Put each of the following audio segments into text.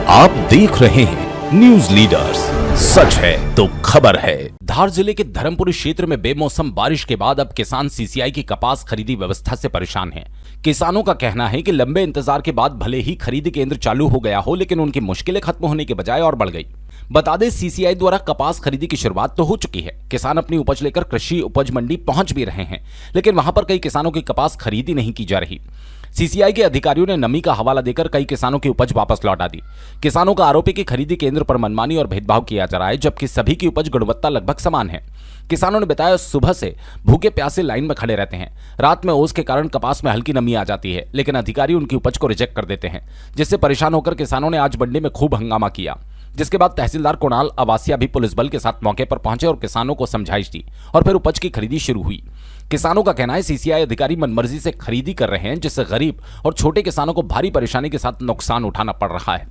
आप देख रहे हैं न्यूज लीडर्स, सच है तो खबर है। धार जिले के धर्मपुरी क्षेत्र में बेमौसम बारिश के बाद अब किसान सीसीआई की कपास खरीदी व्यवस्था से परेशान हैं। किसानों का कहना है कि लंबे इंतजार के बाद भले ही खरीदी केंद्र चालू हो गया हो, लेकिन उनकी मुश्किलें खत्म होने के बजाय और बढ़ गई। बता दें, सीसीआई द्वारा कपास खरीदी की शुरुआत तो हो चुकी है। किसान अपनी उपज लेकर कृषि उपज मंडी पहुंच भी रहे हैं, लेकिन वहां पर कई किसानों की कपास खरीदी नहीं की जा रही। सीसीआई के अधिकारियों ने नमी का हवाला देकर कई किसानों की उपज वापस लौटा दी। किसानों का आरोप है कि खरीदी केंद्र पर मनमानी और भेदभाव किया जा रहा है, जबकि सभी की उपज गुणवत्ता लगभग समान है। किसानों ने बताया, सुबह से भूखे प्यासे लाइन में खड़े रहते हैं। रात में ओस के कारण कपास में हल्की नमी आ जाती है, लेकिन अधिकारी उनकी उपज को रिजेक्ट कर देते हैं, जिससे परेशान होकर किसानों ने आज मंडी में खूब हंगामा किया। जिसके बाद तहसीलदार कुणाल अवासिया भी पुलिस बल के साथ मौके पर पहुंचे और किसानों को समझाइश दी और फिर उपज की खरीदी शुरू हुई। किसानों का कहना है, सीसीआई अधिकारी मनमर्जी से खरीदी कर रहे हैं, जिससे गरीब और छोटे किसानों को भारी परेशानी के साथ नुकसान उठाना पड़ रहा है।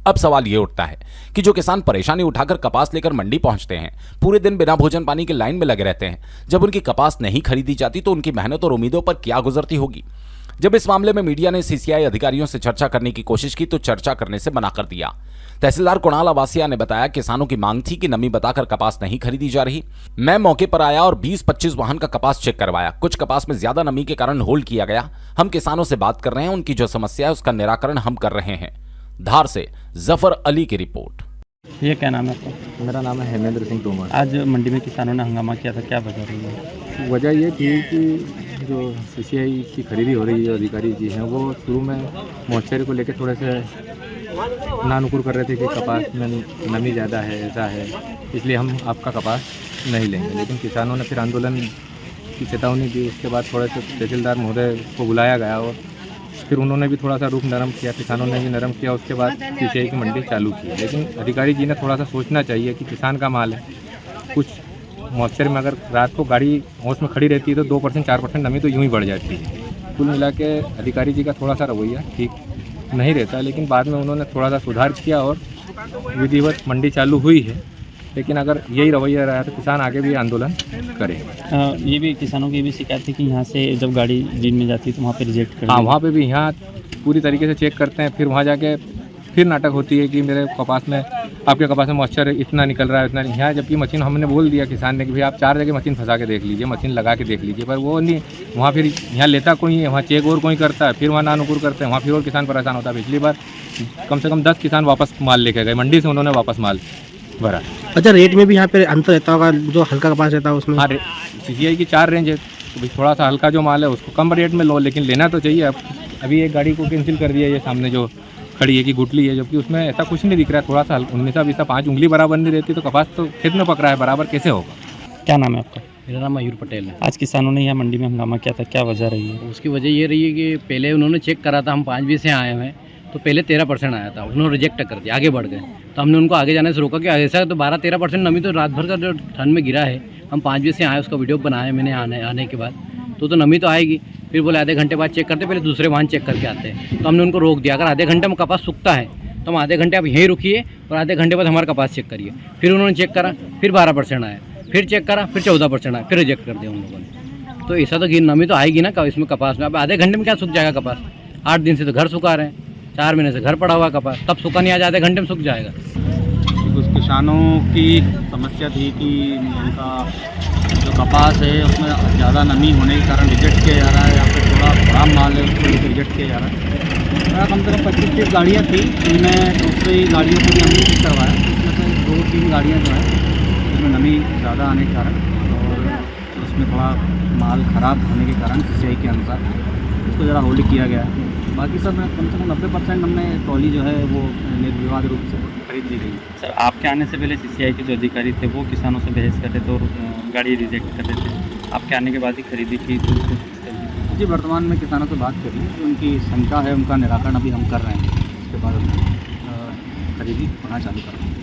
अब सवाल ये उठता है कि जो किसान परेशानी उठाकर कपास लेकर मंडी पहुंचते हैं, पूरे दिन बिना भोजन पानी के लाइन में लगे रहते हैं, जब उनकी कपास नहीं खरीदी जाती तो उनकी मेहनत और उम्मीदों पर क्या गुजरती होगी। जब इस मामले में मीडिया ने सीसीआई अधिकारियों से चर्चा करने की कोशिश की तो चर्चा करने से मना कर दिया। तहसीलदार कुणाल अवासिया ने बताया, किसानों की मांग थी कि नमी बताकर कपास नहीं खरीदी जा रही। मैं मौके पर आया और 20-25 वाहन का कपास चेक करवाया। कुछ कपास में ज्यादा नमी के कारण होल्ड किया गया। हम किसानों से बात कर रहे हैं, उनकी जो समस्या है उसका निराकरण हम कर रहे हैं। धार से जफर अली की रिपोर्ट। ये क्या नाम है आपका? मेरा नाम है हेमेंद्र सिंह तोमर। आज मंडी में किसानों ने हंगामा किया था, क्या वजह रही है? वजह ये थी कि जो सीसीआई की खरीदी हो रही है, अधिकारी जी हैं वो शुरू में मॉइस्चर को लेकर थोड़े से नानुकुर कर रहे थे कि कपास में नमी ज़्यादा है, ऐसा है, इसलिए हम आपका कपास नहीं लेंगे। लेकिन किसानों ने फिर आंदोलन की चेतावनी दी। उसके बाद थोड़े से तहसीलदार महोदय को बुलाया गया और फिर उन्होंने भी थोड़ा सा रुख नरम किया, किसानों ने भी नरम किया। उसके बाद सीसीआई की मंडी चालू की। लेकिन अधिकारी जी ने थोड़ा सा सोचना चाहिए कि किसान का माल है, कुछ मॉइस्चर में अगर रात को गाड़ी होश में खड़ी रहती है तो 2% 4% नमी तो यूँ ही बढ़ जाती है। कुल मिला के अधिकारी जी का थोड़ा सा रवैया ठीक नहीं रहता। लेकिन बाद में उन्होंने थोड़ा सा सुधार किया और विधिवत मंडी चालू हुई है। लेकिन अगर यही रवैया रहा तो किसान आगे भी आंदोलन करेंगे। ये भी किसानों की भी शिकायत थी कि यहाँ से जब गाड़ी जिन में जाती है तो वहाँ पे रिजेक्ट कर। हाँ, वहाँ पे भी यहाँ पूरी तरीके से चेक करते हैं, फिर वहाँ जाके फिर नाटक होती है कि मेरे कपास में, आपके कपास में मॉइस्चर इतना निकल रहा है, इतना नहीं। यहाँ जबकि मशीन हमने बोल दिया किसान ने कि भाई आप 4 जगह मशीन फंसा के देख लीजिए, मशीन लगा के देख लीजिए, पर वो नहीं। वहाँ फिर यहाँ लेता कोई है, वहाँ चेक और कोई करता है, फिर वहाँ नानुकुर करते हैं, वहाँ फिर और किसान परेशान होता है। पिछली बार कम से कम 10 किसान वापस माल लेके गए, मंडी से उन्होंने वापस माल भरा। अच्छा, रेट में भी यहाँ पे अंतर रहता होगा, जो हल्का कपास रहता है उसमें? हाँ, सीसीआई की 4 रेंज है, तो भाई थोड़ा सा हल्का जो माल है उसको कम रेट में लो, लेकिन लेना तो चाहिए। अभी एक गाड़ी को कैंसिल कर दिया, ये सामने जो खड़ी है कि गुटली है, जबकि उसमें ऐसा कुछ नहीं दिख रहा है। थोड़ा सा 19-20 5 उंगली बराबर नहीं रहती तो कपास तो खेत में पक रहा है, बराबर कैसे होगा? क्या नाम है आपका? मेरा नाम मयूर पटेल है। आज किसानों ने यहाँ मंडी में हंगामा किया था, क्या वजह रही है? उसकी वजह ये रही है कि पहले उन्होंने चेक करा था, हम 5 बजे से आए हैं तो पहले 13% आया था, उन्होंने रिजेक्ट कर दिया, आगे बढ़ गए। तो हमने उनको आगे जाने से रोका कि ऐसा तो 12-13% नमी तो रात भर का जो ठंड में गिरा है, हम 5 बजे से आए, उसका वीडियो बनाया मैंने आने के बाद। तो नमी तो आएगी। फिर बोले आधे घंटे बाद चेक करते, पहले दूसरे वाहन चेक करके आते हैं। तो हमने उनको रोक दिया, अगर आधे घंटे में कपास सूखता है तो हम आधे घंटे आप यहीं रुकिए और आधे घंटे बाद हमारा कपास चेक करिए। फिर उन्होंने चेक करा, फिर 12% आया, फिर चेक करा, फिर 14% आया, फिर रिजेक्ट कर दिया उन लोगों ने। तो ऐसा तो नमी तो आएगी ना इसमें कपास में। अब आधे घंटे में क्या सूख जाएगा कपास? 8 दिन से तो घर सुखा रहे हैं, 4 महीने से घर पड़ा हुआ कपास, तब सूखा नहीं, आज आधे घंटे में सूख जाएगा। कुछ किसानों की समस्या थी कि उनका जो कपास है उसमें ज़्यादा नमी होने के कारण रिजेक्ट किया जा रहा है, या फिर थोड़ा खराब माल है उसको लेकर रिजेक्ट किया जा रहा है। कम से कम 25-30 गाड़ियाँ थी, जिनमें दूसरी गाड़ियों को भी हमने चेक करवाया। उसमें से 2-3 गाड़ियाँ जो है उसमें नमी ज़्यादा आने के कारण और उसमें थोड़ा माल ख़राब होने के कारण सीसीआई के अनुसार उसको ज़रा होल्ड किया गया है। बाकी सब कम से कम 90% हमने ट्रॉली जो है वो निर्विवाद रूप से खरीद ली गई। सर, आपके आने से पहले सीसीआई के जो अधिकारी थे वो किसानों से बहस कर रहे थे और गाड़ी रिजेक्ट कर रहे थे। आपके आने के बाद ही खरीदी की तो जी, वर्तमान में किसानों से बात करी, उनकी शंका है, उनका निराकरण अभी हम कर रहे हैं। उसके बाद खरीदी होना चालू कर रहे हैं।